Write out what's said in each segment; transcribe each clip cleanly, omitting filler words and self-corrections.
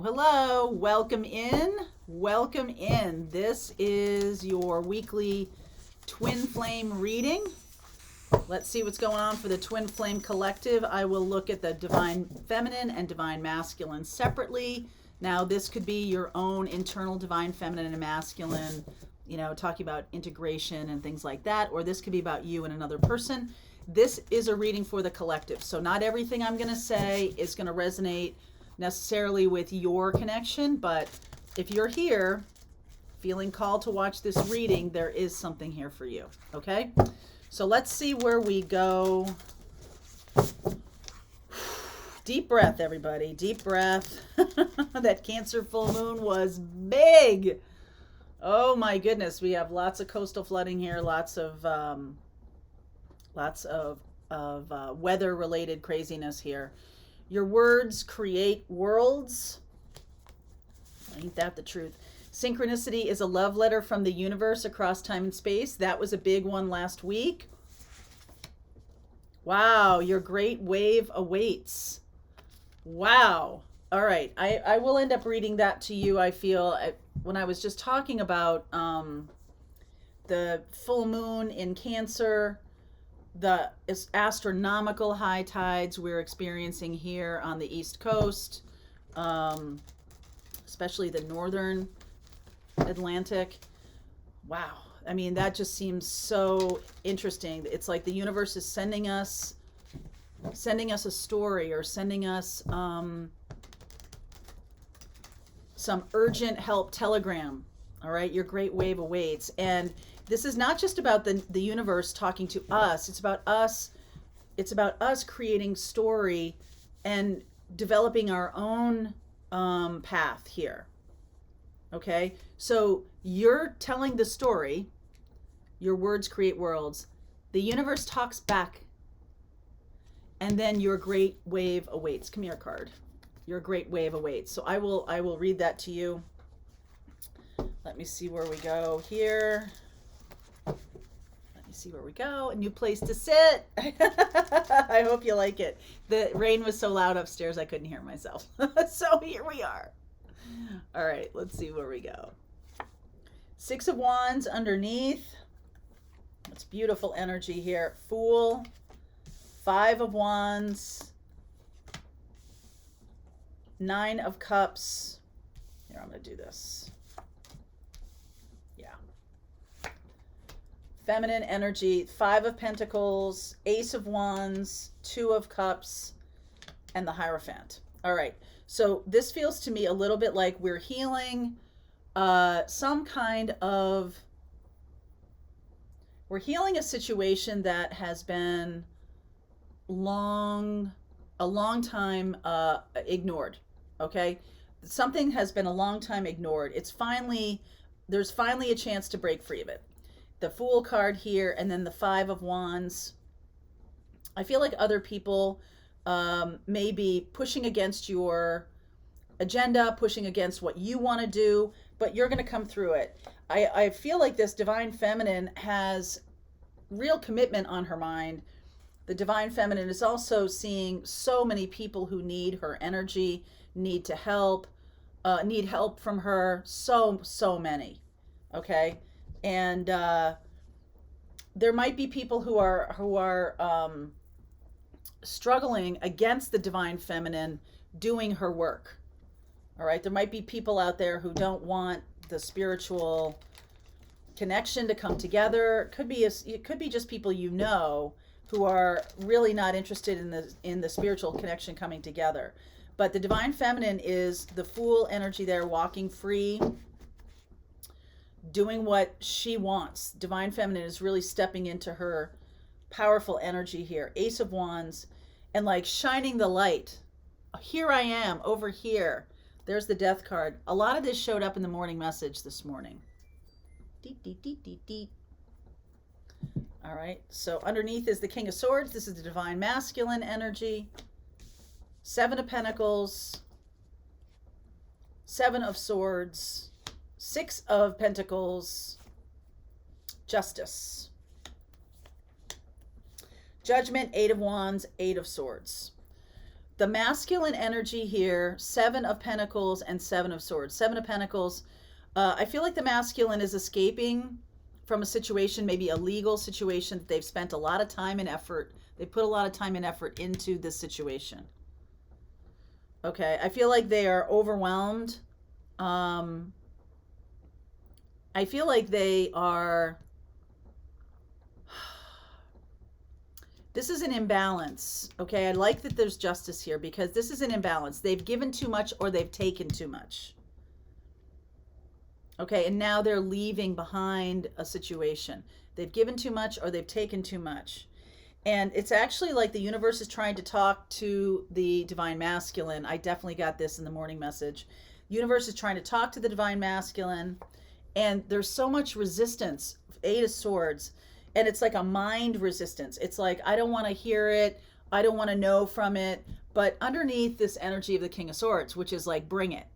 Hello, hello. Welcome in. Welcome in. This is your weekly twin flame reading. Let's see what's going on for the twin flame collective. I will look at the divine feminine and divine masculine separately. Now, this could be your own internal divine feminine and masculine, talking about integration and things like that, or this could be about you and another person. This is a reading for the collective. So not everything I'm going to say is going to resonate necessarily with your connection, but if you're here feeling called to watch this reading, there is something here for you. Okay, so let's see where we go. Deep breath, everybody. Deep breath. That Cancer full moon was big. Oh my goodness, we have lots of coastal flooding here, lots of weather related craziness here. Your words create worlds. Ain't that the truth? Synchronicity is a love letter from the universe across time and space. That was a big one last week. Wow, your great wave awaits. Wow. All right, I will end up reading that to you, I feel. When I was just talking about the full moon in Cancer, the astronomical high tides we're experiencing here on the East Coast, especially the northern Atlantic. Wow. I mean, that just seems so interesting. It's like the universe is sending us a story, or sending us some urgent help telegram. All right, your great wave awaits. And this is not just about the universe talking to us. It's about us creating story and developing our own path here. Okay, so you're telling the story. Your words create worlds. The universe talks back, and then your great wave awaits. Come here, card. Your great wave awaits. So I will read that to you. Let me see where we go here. See where we go. A new place to sit. I hope you like it. The rain was so loud upstairs I couldn't hear myself. So here we are. All right, let's see where we go. 6 of Wands underneath. It's beautiful energy here. Fool. 5 of Wands. 9 of Cups. Here, I'm going to do this. Feminine energy, 5 of Pentacles, Ace of Wands, 2 of Cups, and the Hierophant. All right, so this feels to me a little bit like we're healing we're healing a situation that has been a long time ignored. Okay, something has been a long time ignored. There's finally a chance to break free of it. The Fool card here, and then the 5 of Wands. I feel like other people may be pushing against your agenda, pushing against what you want to do, but you're going to come through it. I feel like this divine feminine has real commitment on her mind. The divine feminine is also seeing so many people who need her energy, need help from her. So many. Okay. And there might be people who are struggling against the divine feminine doing her work. All right, there might be people out there who don't want the spiritual connection to come together. It could be just people who are really not interested in the spiritual connection coming together. But the divine feminine is the Fool energy there, walking free, doing what she wants. Divine feminine is really stepping into her powerful energy here. Ace of Wands, and like shining the light. Here I am over here. There's the Death card. A lot of this showed up in the morning message this morning. Deet, deet, deet, deet, deet. All right, so underneath is the King of Swords. This is the divine masculine energy. 7 of Pentacles, 7 of Swords, 6 of Pentacles, Justice, Judgment, 8 of Wands, 8 of Swords. The masculine energy here, 7 of Pentacles and 7 of Swords. 7 of Pentacles, I feel like the masculine is escaping from a situation, maybe a legal situation that they've spent a lot of time and effort. They put a lot of time and effort into this situation. Okay, I feel like they are overwhelmed. I feel like they are, this is an imbalance. Okay, I like that there's justice here because this is an imbalance. They've given too much or they've taken too much. Okay, and now they're leaving behind a situation. They've given too much or they've taken too much. And it's actually like the universe is trying to talk to the divine masculine. I definitely got this in the morning message. Universe is trying to talk to the divine masculine, and there's so much resistance. 8 of Swords, and it's like a mind resistance. It's like, I don't want to hear it. I don't want to know from it. But underneath this energy of the King of Swords, which is like, bring it.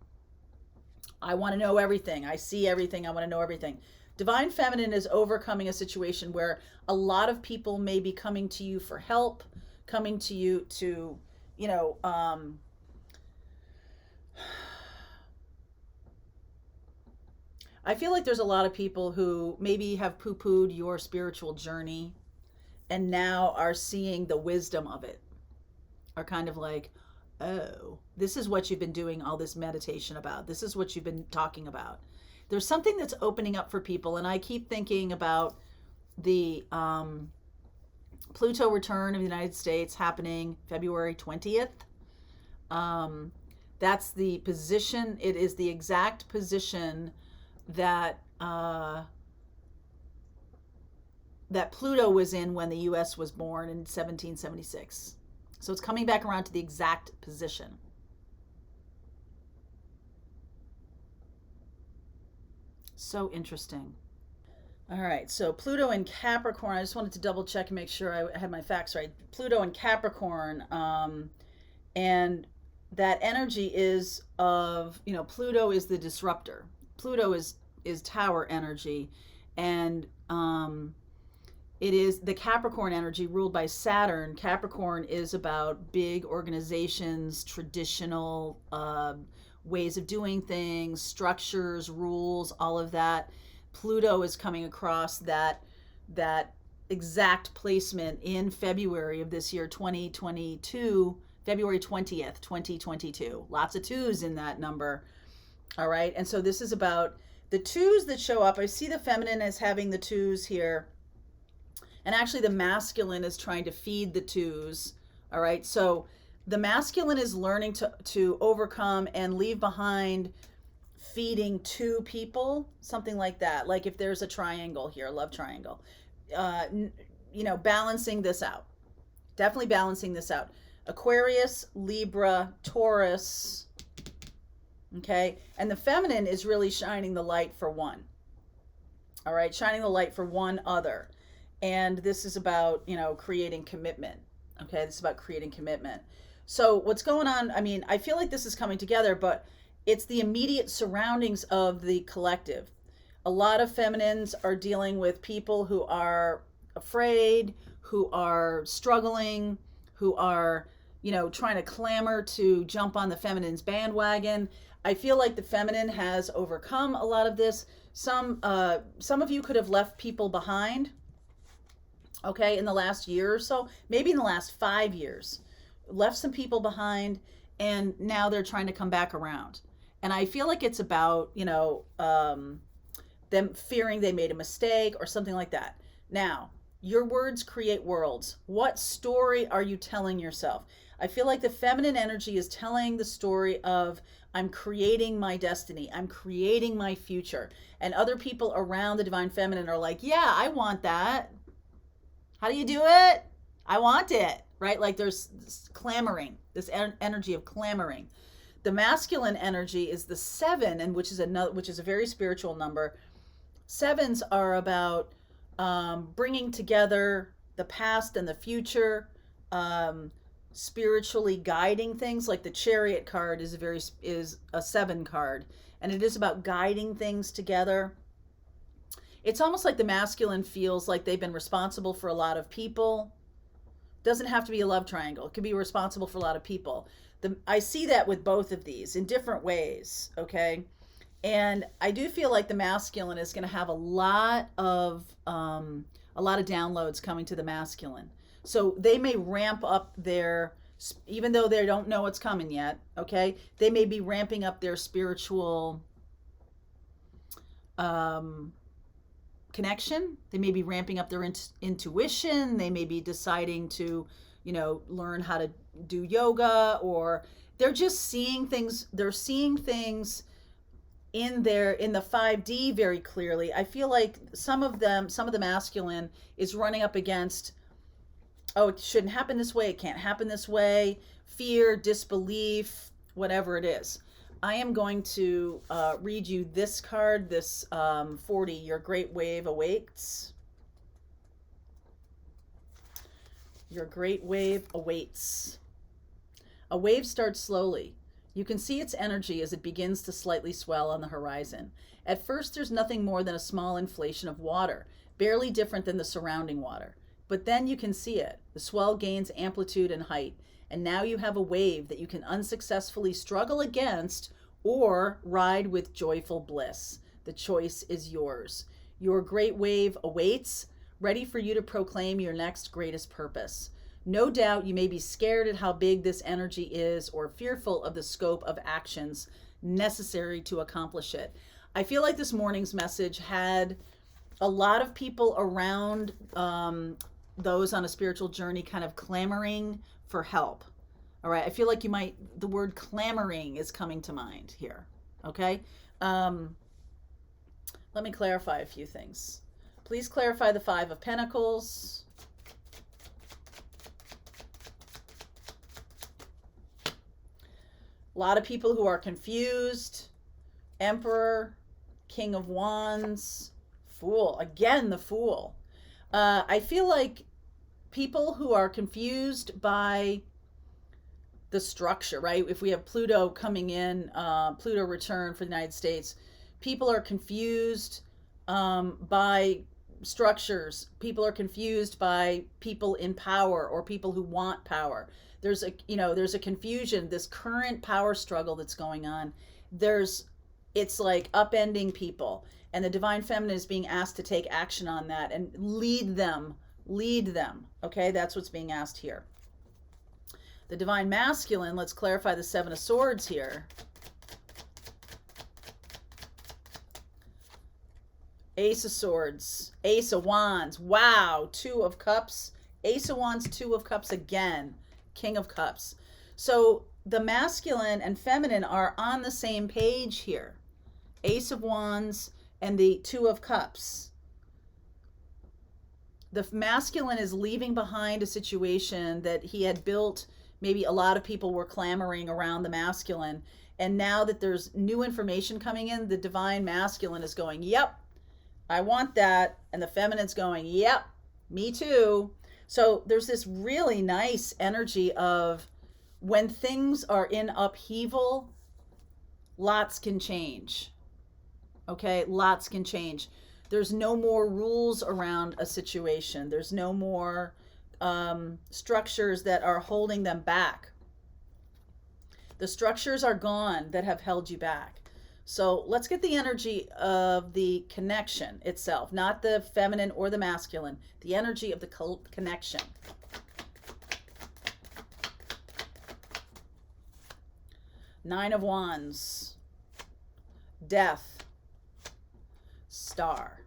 I want to know everything. I see everything. I want to know everything. Divine Feminine is overcoming a situation where a lot of people may be coming to you for help, coming to you to, you know, I feel like there's a lot of people who maybe have poo-pooed your spiritual journey and now are seeing the wisdom of it, are kind of like, oh, this is what you've been doing all this meditation about. This is what you've been talking about. There's something that's opening up for people. And I keep thinking about the Pluto return of the United States happening February 20th. That's the position. It is the exact position that that Pluto was in when the U.S. was born in 1776. So it's coming back around to the exact position. So interesting. All right, so Pluto in Capricorn. I just wanted to double check and make sure I had my facts right. Pluto in Capricorn, and that energy is of, you know, Pluto is the disruptor. Pluto is tower energy, and it is the Capricorn energy ruled by Saturn. Capricorn is about big organizations, traditional ways of doing things, structures, rules, all of that. Pluto is coming across that exact placement in February of this year, 2022, February 20th, 2022. Lots of twos in that number. All right. And so this is about the twos that show up. I see the feminine as having the twos here. And actually the masculine is trying to feed the twos. All right. So the masculine is learning to overcome and leave behind feeding 2 people, something like that. Like if there's a triangle here, love triangle, you know, balancing this out, definitely balancing this out. Aquarius, Libra, Taurus. Okay. And the feminine is really shining the light for one. All right. Shining the light for one other. And this is about, you know, creating commitment. Okay. This is about creating commitment. So what's going on? I mean, I feel like this is coming together, but it's the immediate surroundings of the collective. A lot of feminines are dealing with people who are afraid, who are struggling, who are, you know, trying to clamor to jump on the feminine's bandwagon. I feel like the feminine has overcome a lot of this. Some of you could have left people behind, okay, in the last year or so, maybe in the last 5 years. Left some people behind, and now they're trying to come back around. And I feel like it's about, you know, them fearing they made a mistake or something like that. Now, your words create worlds. What story are you telling yourself? I feel like the feminine energy is telling the story of, I'm creating my destiny. I'm creating my future. And other people around the divine feminine are like, yeah, I want that. How do you do it? I want it. Right? Like there's this clamoring, this energy of clamoring. The masculine energy is the 7, and which is a very spiritual number. 7s are about bringing together the past and the future, spiritually guiding things. Like the Chariot card is a 7 card, and it is about guiding things together. It's almost like the masculine feels like they've been responsible for a lot of people. Doesn't have to be a love triangle. It could be responsible for a lot of people. I see that with both of these in different ways, okay? And I do feel like the masculine is going to have a lot of downloads coming to the masculine. So they may ramp up their, even though they don't know what's coming yet, okay? They may be ramping up their spiritual connection. They may be ramping up their intuition. They may be deciding to, learn how to do yoga, or they're just seeing things. They're seeing things in the 5D very clearly. I feel like some of the masculine is running up against, oh, it shouldn't happen this way. It can't happen this way. Fear, disbelief, whatever it is. I am going to read you this card, this 40, Your Great Wave Awaits. Your great wave awaits. A wave starts slowly. You can see its energy as it begins to slightly swell on the horizon. At first, there's nothing more than a small inflation of water, barely different than the surrounding water. But then you can see it. The swell gains amplitude and height, and now you have a wave that you can unsuccessfully struggle against or ride with joyful bliss. The choice is yours. Your great wave awaits, ready for you to proclaim your next greatest purpose. No doubt you may be scared at how big this energy is or fearful of the scope of actions necessary to accomplish it. I feel like this morning's message had a lot of people around those on a spiritual journey kind of clamoring for help. All right, I feel like the word clamoring is coming to mind here, okay? Let me clarify a few things. Please clarify the 5 of Pentacles. A lot of people who are confused. Emperor, King of Wands, Fool. Again, the Fool. I feel like people who are confused by the structure, right? If we have Pluto coming in, Pluto return for the United States, people are confused by structures. People are confused by people in power or people who want power. There's a confusion, this current power struggle that's going on. It's like upending people, and the divine feminine is being asked to take action on that and lead them. Okay, that's what's being asked here. The divine masculine, let's clarify the 7 of Swords here. Ace of Swords, Ace of Wands, wow, 2 of Cups, Ace of Wands, 2 of Cups again, King of Cups. So the masculine and feminine are on the same page here. Ace of Wands and the 2 of Cups. The masculine is leaving behind a situation that he had built. Maybe a lot of people were clamoring around the masculine. And now that there's new information coming in, the divine masculine is going, yep, I want that. And the feminine's going, yep, me too. So there's this really nice energy of when things are in upheaval, lots can change. Okay, lots can change. There's no more rules around a situation. There's no more structures that are holding them back. The structures are gone that have held you back. So let's get the energy of the connection itself, not the feminine or the masculine, the energy of the connection. Nine of Wands, Death, Star,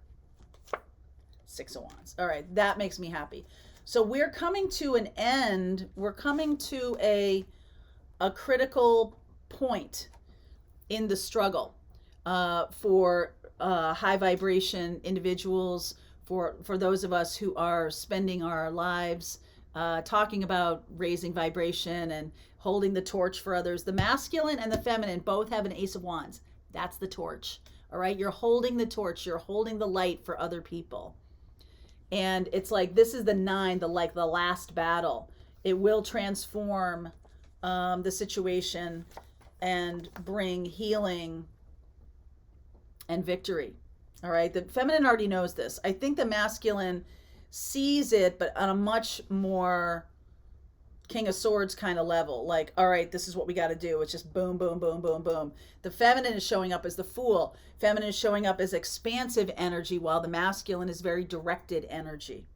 6 of Wands. All right, that makes me happy. So we're coming to an end. We're coming to a critical point in the struggle for high vibration individuals, for those of us who are spending our lives talking about raising vibration and holding the torch for others. The masculine and the feminine both have an Ace of Wands. That's the torch. All right, you're holding the torch, you're holding the light for other people. And it's like, this is the 9, the last battle. It will transform the situation and bring healing and victory. All right, the feminine already knows this. I think the masculine sees it, but on a much more King of Swords kind of level. Like, all right, this is what we got to do. It's just boom, boom, boom, boom, boom. The feminine is showing up as the Fool. Feminine is showing up as expansive energy, while the masculine is very directed energy.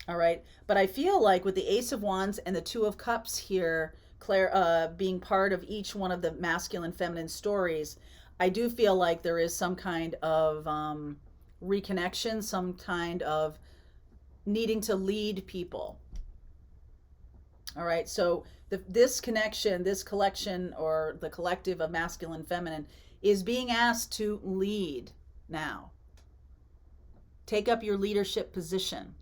All right. But I feel like with the Ace of Wands and the Two of Cups here, Claire, being part of each one of the masculine, feminine stories, I do feel like there is some kind of reconnection, some kind of needing to lead people. All right. So this connection, this collection, or the collective of masculine, feminine, is being asked to lead now. Take up your leadership position.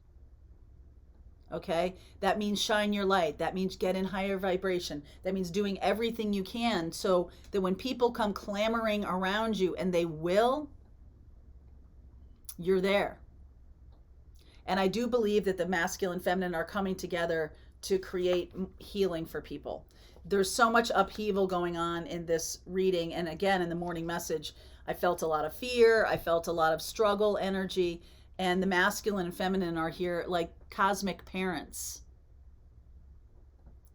Okay, that means shine your light. That means get in higher vibration. That means doing everything you can so that when people come clamoring around you, and they will, you're there. And I do believe that the masculine, feminine are coming together to create healing for people. There's so much upheaval going on in this reading. And again, in the morning message, I felt a lot of fear. I felt a lot of struggle energy. And the masculine and feminine are here like cosmic parents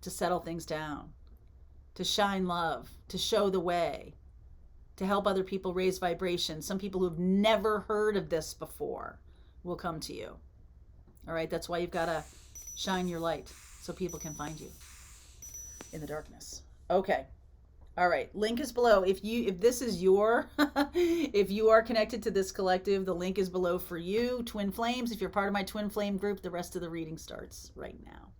to settle things down, to shine love, to show the way, to help other people raise vibration. Some people who've never heard of this before will come to you. All right, that's why you've got to shine your light so people can find you in the darkness. Okay. All right, link is below. If this is your if you are connected to this collective, the link is below for you. Twin Flames, if you're part of my Twin Flame group, the rest of the reading starts right now.